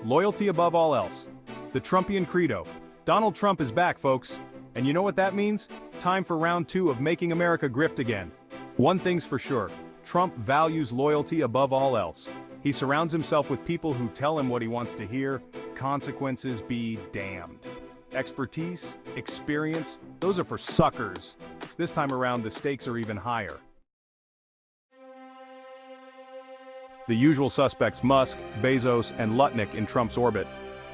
Loyalty above all else. The Trumpian credo. Donald Trump is back, folks. And you know what that means? Time for round 2 of making America grift again. One thing's for sure, Trump values loyalty above all else. He surrounds himself with people who tell him what he wants to hear, consequences be damned. Expertise, experience, those are for suckers. This time around, the stakes are even higher. The usual suspects Musk, Bezos, and Lutnick in Trump's orbit.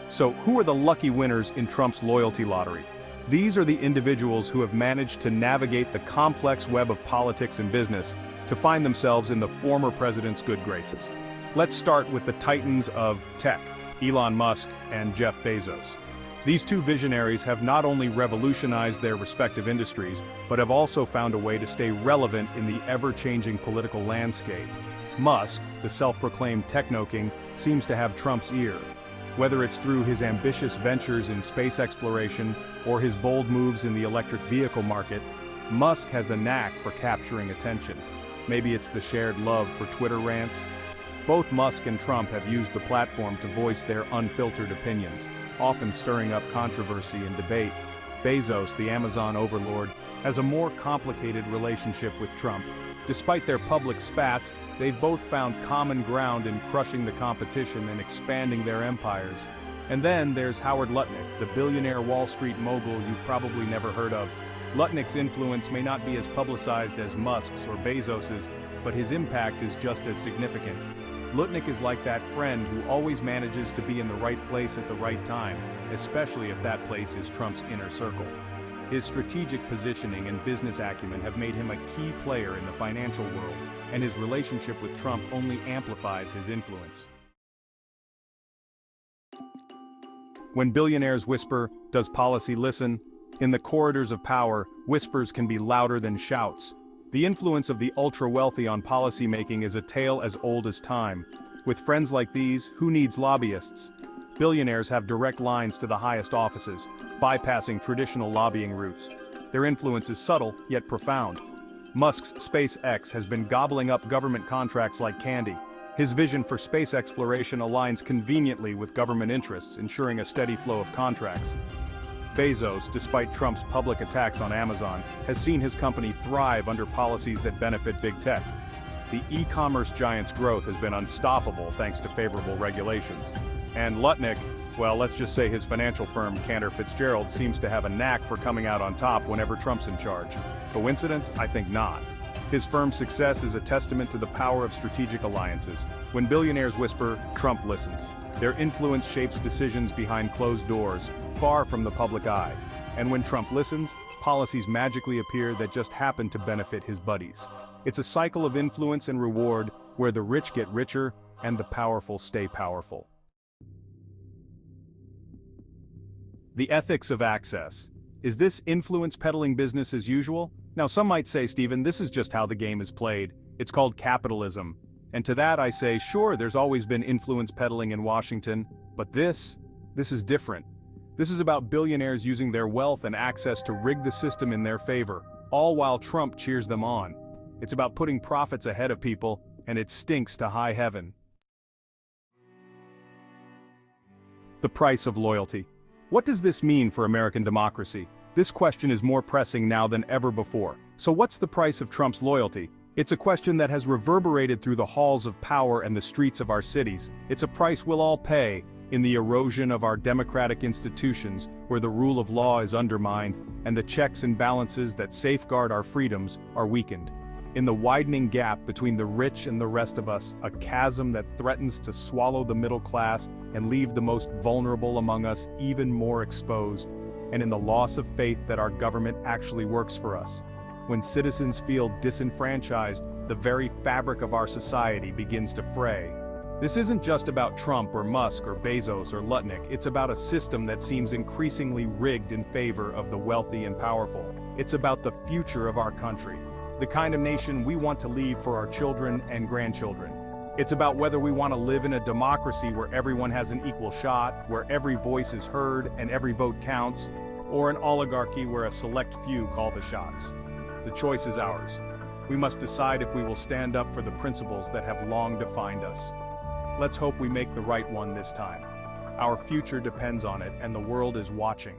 So who are the lucky winners in Trump's loyalty lottery? These are the individuals who have managed to navigate the complex web of politics and business to find themselves in the former president's good graces. Let's start with the titans of tech, Elon Musk and Jeff Bezos. These two visionaries have not only revolutionized their respective industries, but have also found a way to stay relevant in the ever-changing political landscape. Musk, the self-proclaimed techno-king, seems to have Trump's ear. Whether it's through his ambitious ventures in space exploration or his bold moves in the electric vehicle market, Musk has a knack for capturing attention. Maybe it's the shared love for Twitter rants. Both Musk and Trump have used the platform to voice their unfiltered opinions, often stirring up controversy and debate. Bezos, the Amazon overlord, has a more complicated relationship with Trump. Despite their public spats, they've both found common ground in crushing the competition and expanding their empires. And then there's Howard Lutnick, the billionaire Wall Street mogul you've probably never heard of. Lutnick's influence may not be as publicized as Musk's or Bezos's, but his impact is just as significant. Lutnick is like that friend who always manages to be in the right place at the right time, especially if that place is Trump's inner circle. His strategic positioning and business acumen have made him a key player in the financial world, and his relationship with Trump only amplifies his influence. When billionaires whisper, does policy listen? In the corridors of power, whispers can be louder than shouts. The influence of the ultra-wealthy on policymaking is a tale as old as time. With friends like these, who needs lobbyists? Billionaires have direct lines to the highest offices, bypassing traditional lobbying routes. Their influence is subtle, yet profound. Musk's SpaceX has been gobbling up government contracts like candy. His vision for space exploration aligns conveniently with government interests, ensuring a steady flow of contracts. Bezos, despite Trump's public attacks on Amazon, has seen his company thrive under policies that benefit big tech. The e-commerce giant's growth has been unstoppable thanks to favorable regulations. And Lutnick, well, let's just say his financial firm, Cantor Fitzgerald, seems to have a knack for coming out on top whenever Trump's in charge. Coincidence? I think not. His firm's success is a testament to the power of strategic alliances. When billionaires whisper, Trump listens. Their influence shapes decisions behind closed doors, far from the public eye. And when Trump listens, policies magically appear that just happen to benefit his buddies. It's a cycle of influence and reward where the rich get richer and the powerful stay powerful. The ethics of access. Is this influence peddling business as usual? Now some might say, Stephen, this is just how the game is played. It's called capitalism. And to that I say, sure, there's always been influence peddling in Washington, but this is different. This is about billionaires using their wealth and access to rig the system in their favor, all while Trump cheers them on. It's about putting profits ahead of people, and it stinks to high heaven. The price of loyalty. What does this mean for American democracy? This question is more pressing now than ever before. So what's the price of Trump's loyalty? It's a question that has reverberated through the halls of power and the streets of our cities. It's a price we'll all pay in the erosion of our democratic institutions, where the rule of law is undermined and the checks and balances that safeguard our freedoms are weakened. In the widening gap between the rich and the rest of us, a chasm that threatens to swallow the middle class and leave the most vulnerable among us even more exposed, and in the loss of faith that our government actually works for us. When citizens feel disenfranchised, the very fabric of our society begins to fray. This isn't just about Trump or Musk or Bezos or Lutnick, it's about a system that seems increasingly rigged in favor of the wealthy and powerful. It's about the future of our country, the kind of nation we want to leave for our children and grandchildren. It's about whether we want to live in a democracy where everyone has an equal shot, where every voice is heard and every vote counts, or an oligarchy where a select few call the shots. The choice is ours. We must decide if we will stand up for the principles that have long defined us. Let's hope we make the right one this time. Our future depends on it, and the world is watching.